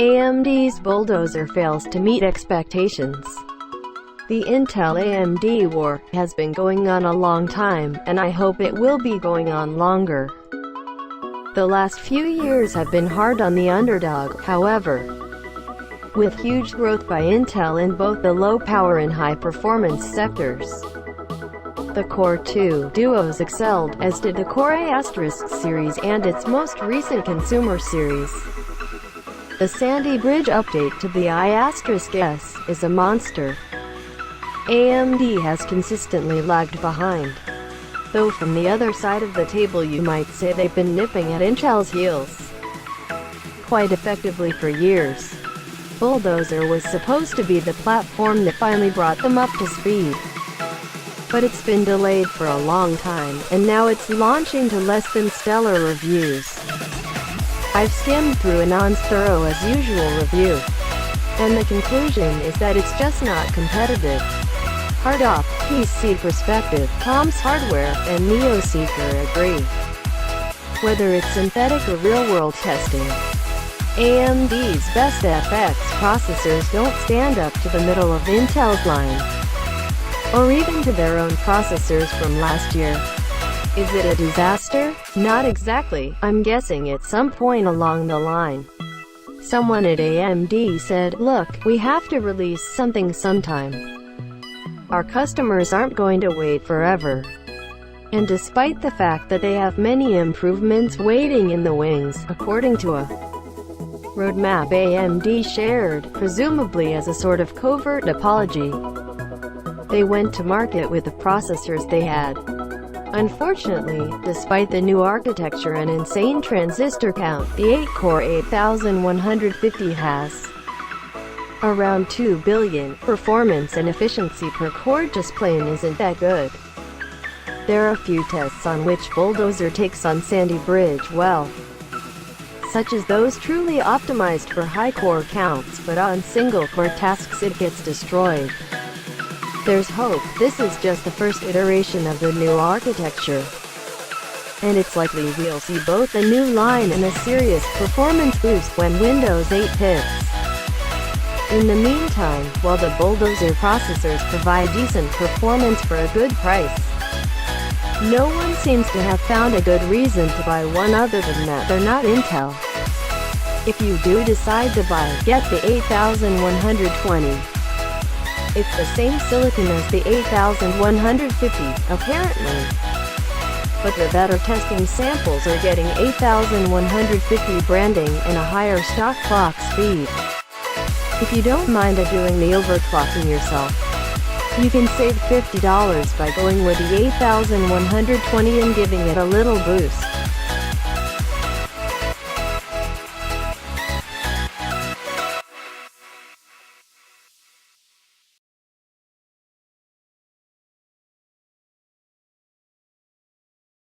AMD's Bulldozer fails to meet expectations. The Intel-AMD war has been going on a long time, and I hope it will be going on longer. The last few years have been hard on the underdog, however. With huge growth by Intel in both the low-power and high-performance sectors, the Core 2 duos excelled, as did the Core A** series and its most recent consumer series. The Sandy Bridge update to the I**S is a monster. AMD has consistently lagged behind, though from the other side of the table you might say they've been nipping at Intel's heels quite effectively for years. Bulldozer was supposed to be the platform that finally brought them up to speed, but it's been delayed for a long time, and now it's launching to less than stellar reviews. I've skimmed through Anand's thorough as usual review, and the conclusion is that it's just not competitive. HardOCP Perspective, Tom's Hardware, and Neoseeker agree. Whether it's synthetic or real-world testing, AMD's best FX processors don't stand up to the middle of Intel's line, or even to their own processors from last year. Is it a disaster? Not exactly. I'm guessing at some point along the line, someone at AMD said, "Look, we have to release something sometime. Our customers aren't going to wait forever." And despite the fact that they have many improvements waiting in the wings, according to a roadmap AMD shared, presumably as a sort of covert apology, they went to market with the processors they had. Unfortunately, despite the new architecture and insane transistor count, the 8-core 8150 has around 2 billion. Performance and efficiency per core just plain isn't that good. There are few tests on which Bulldozer takes on Sandy Bridge well, such as those truly optimized for high core counts, but on single core tasks it gets destroyed. There's hope. This is just the first iteration of the new architecture, and it's likely we'll see both a new line and a serious performance boost when Windows 8 hits. In the meantime, while the Bulldozer processors provide decent performance for a good price, no one seems to have found a good reason to buy one other than that they're not Intel. If you do decide to buy, get the 8120. It's the same silicon as the 8150, apparently, but the better testing samples are getting 8150 branding and a higher stock clock speed. If you don't mind doing the overclocking yourself, you can save $50 by going with the 8120 and giving it a little boost.